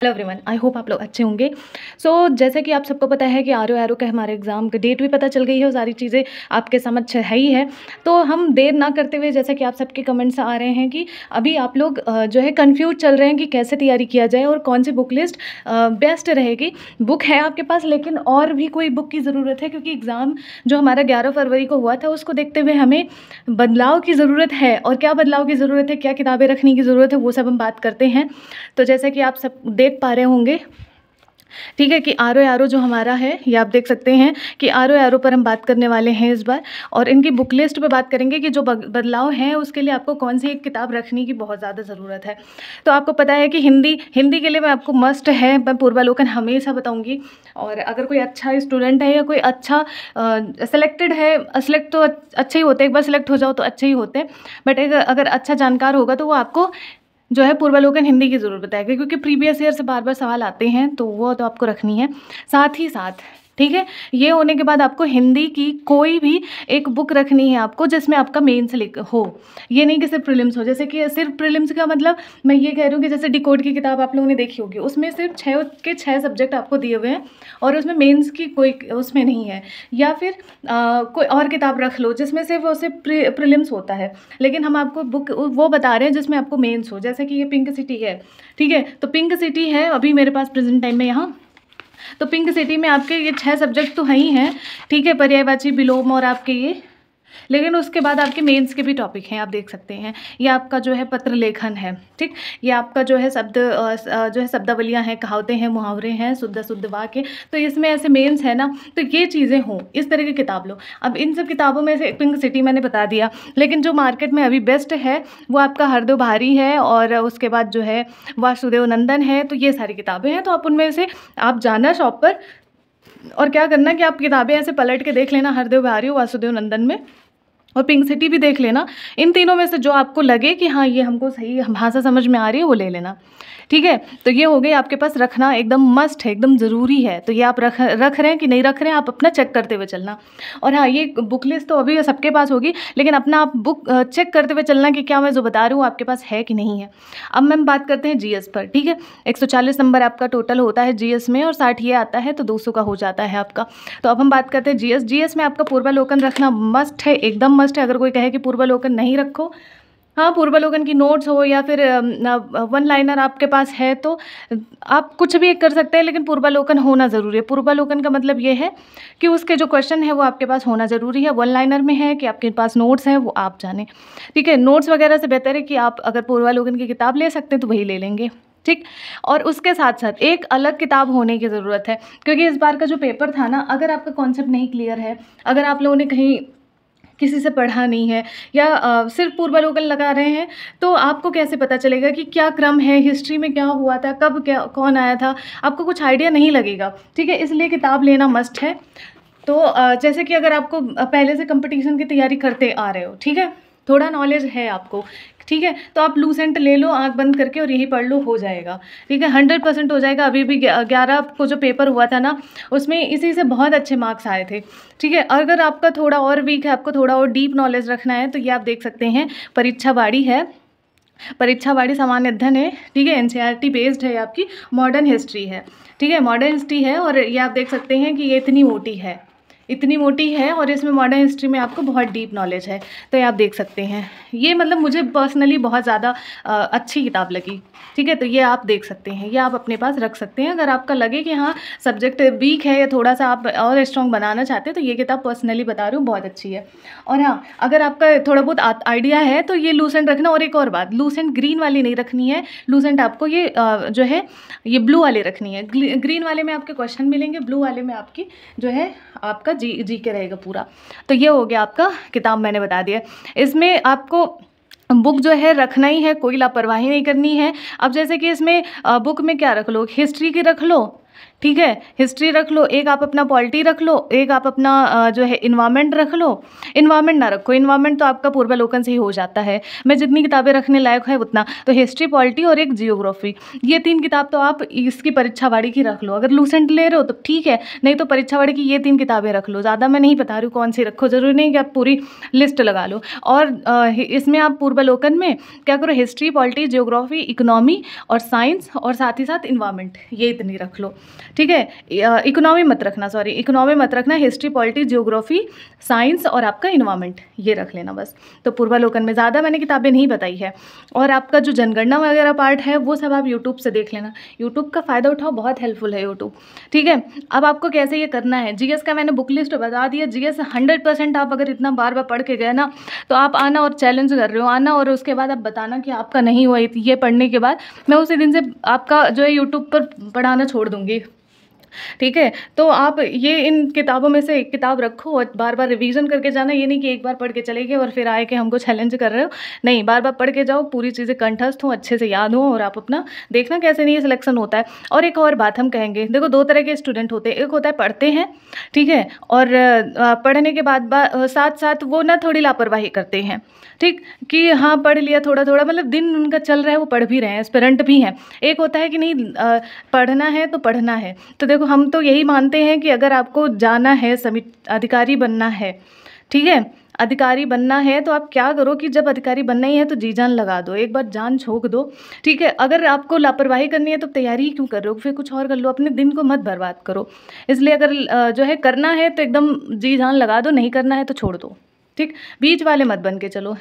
Hello everyone, I hope आप लोग अच्छे होंगे। जैसे कि आप सबको पता है कि आर का हमारे एग्ज़ाम की डेट भी पता चल गई है और सारी चीज़ें आपके समझ है ही है। तो हम देर ना करते हुए, जैसे कि आप सबके कमेंट्स आ रहे हैं कि अभी आप लोग जो है कन्फ्यूज़ चल रहे हैं कि कैसे तैयारी किया जाए और कौन सी बुक लिस्ट बेस्ट रहेगी। बुक है आपके पास, लेकिन और भी कोई बुक की ज़रूरत है, क्योंकि एग्ज़ाम जो हमारा 11 फरवरी को हुआ था उसको देखते हुए हमें बदलाव की ज़रूरत है। और क्या बदलाव की ज़रूरत है, क्या किताबें रखने की ज़रूरत है, वो सब हम बात करते हैं। तो जैसे कि आप सब देख पा रहे होंगे, ठीक है, कि आर जो हमारा है, ये आप देख सकते हैं कि आर पर हम बात करने वाले हैं इस बार। और इनकी बुक लिस्ट पे बात करेंगे कि जो बदलाव हैं उसके लिए आपको कौन सी एक किताब रखने की बहुत ज़्यादा ज़रूरत है। तो आपको पता है कि हिंदी के लिए मैं आपको मस्ट है, मैं पूर्वालोकन हमेशा बताऊँगी। और अगर कोई अच्छा स्टूडेंट है या कोई अच्छा सेलेक्टेड है, सेलेक्ट तो अच्छे ही होते हैं, एक बार सेलेक्ट हो जाओ तो अच्छे ही होते हैं, बट एक अगर अच्छा जानकार होगा तो वो आपको जो है पूर्वालोकन हिंदी की ज़रूर बताएगा, क्योंकि प्रीवियस ईयर से बार बार सवाल आते हैं, तो वो तो आपको रखनी है। साथ ही साथ, ठीक है, ये होने के बाद आपको हिंदी की कोई भी एक बुक रखनी है आपको जिसमें आपका मेंस हो। ये नहीं कि सिर्फ प्रीलिम्स हो। जैसे कि सिर्फ प्रीलिम्स का मतलब मैं ये कह रही हूँ कि जैसे डिकोड की किताब आप लोगों ने देखी होगी, उसमें सिर्फ 6 के 6 सब्जेक्ट आपको दिए हुए हैं और उसमें मेंस की कोई उसमें नहीं है। या फिर कोई और किताब रख लो जिसमें सिर्फ वो सिर्फ प्रीलिम्स होता है, लेकिन हम आपको बुक वो बता रहे हैं जिसमें आपको मेंस हो। जैसे कि ये पिंक सिटी है, ठीक है, तो पिंक सिटी है अभी मेरे पास प्रेजेंट टाइम में यहाँ। तो पिंक सिटी में आपके ये 6 सब्जेक्ट तो हैं ही हैं, ठीक है, पर्यायवाची, विलोम और आपके ये, लेकिन उसके बाद आपके मेंस के भी टॉपिक हैं, आप देख सकते हैं। ये आपका जो है पत्र लेखन है, ठीक, ये आपका जो है जो है शब्दावलियाँ हैं, कहावतें हैं, मुहावरे हैं, शुद्ध वाक्य। तो इसमें ऐसे मेंस है ना, तो ये चीज़ें हों, इस तरह की किताब लो। अब इन सब किताबों में से पिंक सिटी मैंने बता दिया, लेकिन जो मार्केट में अभी बेस्ट है वो आपका हरदेव भारी है और उसके बाद जो है वासुदेव नंदन है। तो ये सारी किताबें हैं, तो आप उनमें से आप जाना शॉप पर और क्या करना कि आप किताबें ऐसे पलट के देख लेना, हरदेव भारी और वासुदेव नंदन में, और पिंक सिटी भी देख लेना। इन तीनों में से जो आपको लगे कि हाँ ये हमको सही भाषा समझ में आ रही है, वो ले लेना, ठीक है। तो ये हो गई, आपके पास रखना एकदम मस्ट है, एकदम ज़रूरी है। तो ये आप रख रहे हैं कि नहीं रख रहे हैं, आप अपना चेक करते हुए चलना। और हाँ, ये बुक लिस्ट तो अभी सबके पास होगी, लेकिन अपना आप बुक चेक करते हुए चलना कि क्या मैं जो बता रही हूँ आपके पास है कि नहीं है। अब मैम बात करते हैं जीएस पर, ठीक है। 140 नंबर आपका टोटल होता है जीएस में और 60 ये आता है, तो 200 का हो जाता है आपका। तो अब हम बात करते हैं जीएस में आपका पूर्वालोकन रखना मस्ट है, एकदम मस्ट है। अगर कोई कहे कि पूर्वालोकन नहीं रखो, हाँ, पूर्वालोकन की नोट्स हो या फिर वन लाइनर आपके पास है तो आप कुछ भी कर सकते हैं, लेकिन पूर्वालोकन होना ज़रूरी है। पूर्वालोकन का मतलब ये है कि उसके जो क्वेश्चन है वो आपके पास होना ज़रूरी है। वन लाइनर में है कि आपके पास नोट्स हैं, वो आप जाने, ठीक है। नोट्स वगैरह से बेहतर है कि आप अगर पूर्वालोकन की किताब ले सकते हैं तो वही ले लेंगे, ठीक। और उसके साथ साथ एक अलग किताब होने की ज़रूरत है, क्योंकि इस बार का जो पेपर था ना, अगर आपका कॉन्सेप्ट नहीं क्लियर है, अगर आप लोगों ने कहीं किसी से पढ़ा नहीं है या सिर्फ पूर्वालोकन लगा रहे हैं, तो आपको कैसे पता चलेगा कि क्या क्रम है, हिस्ट्री में क्या हुआ था, कब क्या कौन आया था, आपको कुछ आइडिया नहीं लगेगा, ठीक है। इसलिए किताब लेना मस्ट है। तो जैसे कि अगर आपको पहले से कंपटीशन की तैयारी करते आ रहे हो, ठीक है, थोड़ा नॉलेज है आपको, ठीक है, तो आप लूसेंट ले लो आंख बंद करके और यही पढ़ लो, हो जाएगा, ठीक है, 100% हो जाएगा। अभी भी 11 को जो पेपर हुआ था ना, उसमें इसी से बहुत अच्छे मार्क्स आए थे, ठीक है। अगर आपका थोड़ा और वीक है, आपको थोड़ा और डीप नॉलेज रखना है, तो ये आप देख सकते हैं, परीक्षावाड़ी है, परीक्षावाड़ी सामान्य अध्ययन है, ठीक है, एनसीईआरटी बेस्ड है, आपकी मॉडर्न हिस्ट्री है, ठीक है, मॉडर्न हिस्ट्री है। और ये आप देख सकते हैं कि ये इतनी मोटी है और इसमें मॉडर्न हिस्ट्री में आपको बहुत डीप नॉलेज है, तो ये आप देख सकते हैं। ये मतलब मुझे पर्सनली बहुत ज़्यादा अच्छी किताब लगी, ठीक है। तो ये आप देख सकते हैं, ये आप अपने पास रख सकते हैं। अगर आपका लगे कि हाँ सब्जेक्ट वीक है या थोड़ा सा आप और स्ट्रॉन्ग बनाना चाहते हैं, तो ये किताब पर्सनली बता रही हूँ बहुत अच्छी है। और हाँ, अगर आपका थोड़ा बहुत आइडिया है तो ये लूसेंट रखना। और एक और बात, लूसेंट ग्रीन वाली नहीं रखनी है, लूसेंट आपको ये जो है ये ब्लू वाली रखनी है। ग्रीन वाले में आपके क्वेश्चन मिलेंगे, ब्लू वाले में आपकी जो है आपका जी के रहेगा पूरा। तो ये हो गया आपका किताब, मैंने बता दिया। इसमें आपको बुक जो है रखना ही है, कोई लापरवाही नहीं करनी है। अब जैसे कि इसमें बुक में क्या रख लो, हिस्ट्री की रख लो, ठीक है, हिस्ट्री रख लो, एक आप अपना पॉलिटी रख लो, एक आप अपना जो है इन्वायरमेंट रख लो। इन्वायरमेंट ना रखो, इन्वायरमेंट तो आपका पूर्वालोकन से ही हो जाता है, मैं जितनी किताबें रखने लायक है उतना। तो हिस्ट्री, पॉलिटी और एक जियोग्राफी, ये 3 किताब तो आप इसकी परीक्षावाड़ी की रख लो। अगर लूसेंट ले रहे हो तो ठीक है, नहीं तो परीक्षावाड़ी की ये 3 किताबें रख लो। ज़्यादा मैं नहीं बता रही हूँ कौन सी रखो, ज़रूरी नहीं कि आप पूरी लिस्ट लगा लो। और इसमें आप पूर्वालोकन में क्या करो, हिस्ट्री, पॉलिटी, जियोग्राफी, इकोनॉमी और साइंस और साथ ही साथ इन्वायरमेंट, ये इतनी रख लो। ठीक है, इकोनॉमी मत रखना, सॉरी इकोनॉमी मत रखना, हिस्ट्री, पॉलिटी, जियोग्राफी, साइंस और आपका इन्वायरमेंट, ये रख लेना बस। तो पूर्वालोकन में ज़्यादा मैंने किताबें नहीं बताई है। और आपका जो जनगणना वगैरह पार्ट है वो सब आप यूट्यूब से देख लेना, यूट्यूब का फ़ायदा उठाओ, बहुत हेल्पफुल है यूट्यूब। ठीक है, अब आपको कैसे ये करना है, जीएस का मैंने बुक लिस्ट बता दिया। जीएस 100% आप अगर इतना बार बार पढ़ के गए ना, तो आप आना और चैलेंज कर रहे हो, आना और उसके बाद आप बताना कि आपका नहीं हुआ ये पढ़ने के बाद, मैं उसी दिन से आपका जो है यूट्यूब पर पढ़ाना छोड़ दूँगी। ठीक है, तो आप ये इन किताबों में से एक किताब रखो और बार बार रिवीजन करके जाना। ये नहीं कि एक बार पढ़ के चले गए और फिर आए कि हमको चैलेंज कर रहे हो, नहीं, बार बार पढ़ के जाओ, पूरी चीज़ें कंठस्थ हों, अच्छे से याद हों, और आप अपना देखना कैसे नहीं सिलेक्शन होता है। और एक और बात हम कहेंगे, देखो 2 तरह के स्टूडेंट होते हैं, एक होता है पढ़ते हैं, ठीक है, और पढ़ने के बाद साथ साथ वो ना थोड़ी लापरवाही करते हैं। ठीक, कि हाँ पढ़ लिया थोड़ा थोड़ा, मतलब दिन उनका चल रहा है, वो पढ़ भी रहे हैं, एस्पिरेंट भी हैं। एक होता है कि नहीं, पढ़ना है तो पढ़ना है। तो देखो हम तो यही मानते हैं कि अगर आपको जाना है, अधिकारी बनना है, ठीक है, अधिकारी बनना है, तो आप क्या करो कि जब अधिकारी बनना ही है तो जी जान लगा दो, एक बार जान झोंक दो। ठीक है, अगर आपको लापरवाही करनी है तो तैयारी ही क्यों कर रहे हो, फिर कुछ और कर लो, अपने दिन को मत बर्बाद करो। इसलिए अगर जो है करना है तो एकदम जी जान लगा दो, नहीं करना है तो छोड़ दो। ठीक, बीच वाले मत बन के चलो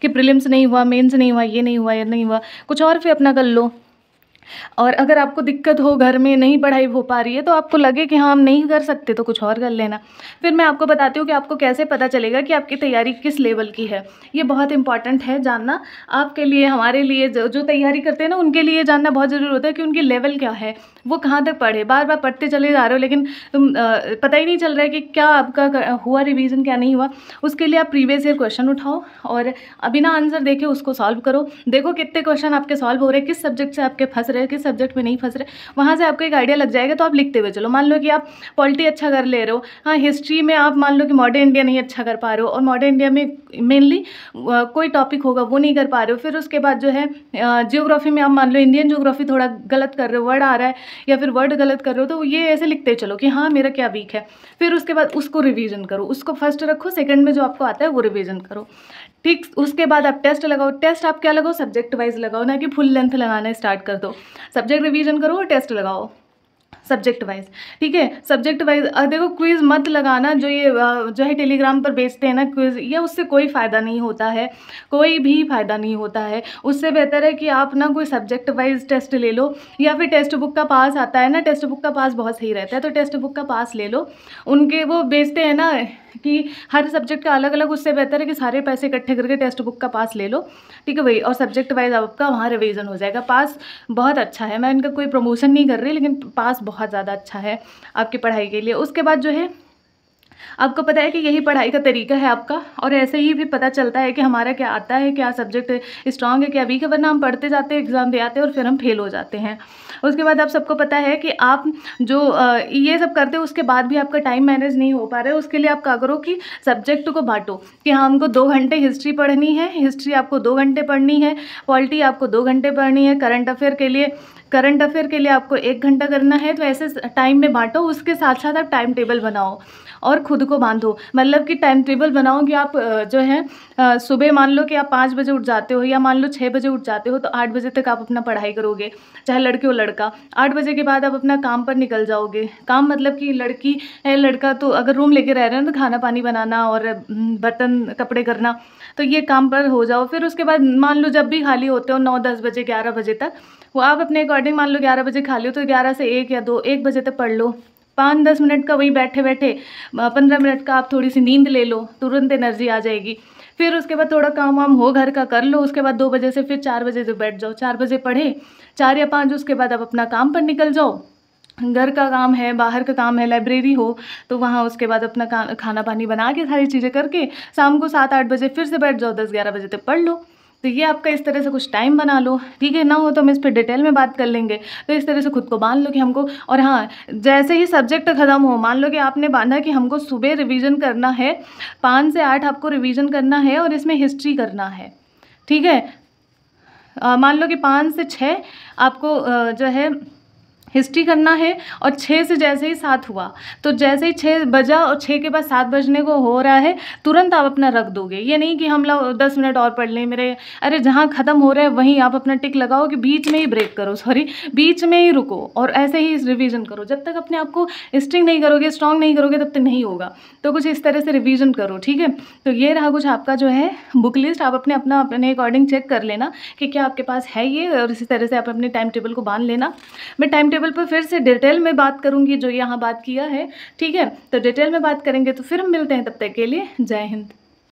कि प्रीलिम्स नहीं हुआ, मेंस नहीं हुआ, ये नहीं हुआ, ये नहीं हुआ, कुछ और फिर अपना कर लो। और अगर आपको दिक्कत हो, घर में नहीं पढ़ाई हो पा रही है, तो आपको लगे कि हाँ हम नहीं कर सकते, तो कुछ और कर लेना। फिर मैं आपको बताती हूँ कि आपको कैसे पता चलेगा कि आपकी तैयारी किस लेवल की है। ये बहुत इंपॉर्टेंट है जानना आपके लिए, हमारे लिए, जो तैयारी करते हैं ना, उनके लिए जानना बहुत ज़रूरी होता है कि उनकी लेवल क्या है, वो कहाँ तक पढ़े। बार बार पढ़ते चले जा रहे हो लेकिन तुम पता ही नहीं चल रहा है कि क्या आपका हुआ रिवीजन, क्या नहीं हुआ। उसके लिए आप प्रीवियस ईयर क्वेश्चन उठाओ और बिना आंसर देखे उसको सॉल्व करो। देखो कितने क्वेश्चन आपके सॉल्व हो रहे हैं, किस सब्जेक्ट से आपके फंस रहे हैं, किस सब्जेक्ट में नहीं फंस रहे, वहाँ से आपको एक आइडिया लग जाएगा। तो आप लिखते हुए चलो, मान लो कि आप पॉलिटी अच्छा कर ले रहे हो, हाँ हिस्ट्री में आप मान लो कि मॉडर्न इंडिया नहीं अच्छा कर पा रहे हो, और मॉडर्न इंडिया में मेनली कोई टॉपिक होगा वो नहीं कर पा रहे हो। फिर उसके बाद जो है जियोग्राफी में आप मान लो इंडियन जियोग्राफी थोड़ा गलत कर रहे हो, वर्ड आ रहा है या फिर वर्ड गलत कर रहे हो, तो ये ऐसे लिखते चलो कि हाँ मेरा क्या वीक है। फिर उसके बाद उसको रिवीजन करो, उसको फर्स्ट रखो, सेकंड में जो आपको आता है वो रिवीजन करो। ठीक, उसके बाद आप टेस्ट लगाओ। टेस्ट आप क्या लगाओ, सब्जेक्ट वाइज लगाओ, ना कि फुल लेंथ लगाना स्टार्ट कर दो। सब्जेक्ट रिवीजन करो और टेस्ट लगाओ सब्जेक्ट वाइज। ठीक है, सब्जेक्ट वाइज देखो क्विज़ मत लगाना, जो ये जो है टेलीग्राम पर बेचते हैं ना क्विज़, ये उससे कोई फ़ायदा नहीं होता है, कोई भी फ़ायदा नहीं होता है। उससे बेहतर है कि आप ना कोई सब्जेक्ट वाइज टेस्ट ले लो, या फिर टेक्स्ट बुक का पास आता है ना, टेक्स्ट बुक का पास बहुत सही रहता है, तो टेक्स्ट बुक का पास ले लो। उनके वो बेचते हैं ना कि हर सब्जेक्ट का अलग अलग, उससे बेहतर है कि सारे पैसे इकट्ठे करके टेक्स्ट बुक का पास ले लो। ठीक है भाई, और सब्जेक्ट वाइज आपका वहाँ रिवीजन हो जाएगा। पास बहुत अच्छा है, मैं इनका कोई प्रमोशन नहीं कर रही, लेकिन पास बहुत ज़्यादा अच्छा है आपकी पढ़ाई के लिए। उसके बाद जो है आपको पता है कि यही पढ़ाई का तरीका है आपका, और ऐसे ही भी पता चलता है कि हमारा क्या आता है, क्या सब्जेक्ट स्ट्रांग है, क्या वीक है, वरना हम पढ़ते जाते हैं, एग्ज़ाम दे आते हैं और फिर हम फेल हो जाते हैं। उसके बाद आप सबको पता है कि आप जो ये सब करते हो उसके बाद भी आपका टाइम मैनेज नहीं हो पा रहा है। उसके लिए आप क्या करो कि सब्जेक्ट को बांटो कि हाँ हमको 2 घंटे हिस्ट्री पढ़नी है, हिस्ट्री आपको 2 घंटे पढ़नी है, पॉलिटी आपको 2 घंटे पढ़नी है, करंट अफेयर के लिए आपको 1 घंटा करना है। तो ऐसे टाइम में बांटो, उसके साथ साथ आप टाइम टेबल बनाओ और खुद को बांधो। मतलब कि टाइम टेबल बनाओ कि आप जो है सुबह मान लो कि आप 5 बजे उठ जाते हो, या मान लो 6 बजे उठ जाते हो, तो 8 बजे तक आप अपना पढ़ाई करोगे, चाहे लड़के हो लड़का। 8 बजे के बाद आप अपना काम पर निकल जाओगे। काम मतलब कि लड़की है लड़का तो अगर रूम लेके रह रहे हैं तो खाना पानी बनाना और बर्तन कपड़े करना, तो ये काम पर हो जाओ। फिर उसके बाद मान लो जब भी खाली होते हो 9, 10 बजे, 11 बजे तक, वो आप अपने अकॉर्डिंग मान लो 11 बजे खाली हो तो 11 से 1 या 2, 1 बजे तक पढ़ लो। 5-10 मिनट का वही बैठे बैठे 15 मिनट का आप थोड़ी सी नींद ले लो, तुरंत एनर्जी आ जाएगी। फिर उसके बाद थोड़ा काम वाम हो घर का कर लो। उसके बाद 2 बजे से फिर 4 बजे से बैठ जाओ, 4 बजे पढ़े, 4 या 5, उसके बाद आप अपना काम पर निकल जाओ। घर का काम है, बाहर का काम है, लाइब्रेरी हो तो वहाँ उसके बाद अपना खाना पानी बना के सारी चीज़ें करके शाम को 7-8 बजे फिर से बैठ जाओ, 10-11 बजे तक पढ़ लो। तो ये आपका इस तरह से कुछ टाइम बना लो, ठीक है। ना हो तो हम इस पर डिटेल में बात कर लेंगे। तो इस तरह से खुद को बांध लो कि हमको, और हाँ, जैसे ही सब्जेक्ट ख़त्म हो, मान लो कि आपने बांधा कि हमको सुबह रिवीजन करना है, 5 से 8 आपको रिवीजन करना है और इसमें हिस्ट्री करना है, ठीक है। मान लो कि 5 से 6 आपको जो है हिस्ट्री करना है, और 6 से जैसे ही 7 हुआ, तो जैसे ही 6 बजा और 6 के बाद 7 बजने को हो रहा है, तुरंत आप अपना रख दोगे। ये नहीं कि हम लोग 10 मिनट और पढ़ लें मेरे, अरे जहाँ ख़त्म हो रहा है वहीं आप अपना टिक लगाओ, कि बीच में ही ब्रेक करो, सॉरी बीच में ही रुको, और ऐसे ही रिवीजन करो। जब तक अपने आप को स्ट्रिंग नहीं करोगे, स्ट्रॉन्ग नहीं करोगे, तब तक नहीं होगा। तो कुछ इस तरह से रिवीजन करो, ठीक है। तो ये रहा कुछ आपका जो है बुक लिस्ट। आप अपने अकॉर्डिंग चेक कर लेना कि क्या आपके पास है ये, और इसी तरह से आप अपने टाइम टेबल को बांध लेना। मैं टाइम टेबल पर फिर से डिटेल में बात करूंगी, जो यहाँ बात किया है, ठीक है। तो डिटेल में बात करेंगे, तो फिर हम मिलते हैं, तब तक के लिए जय हिंद।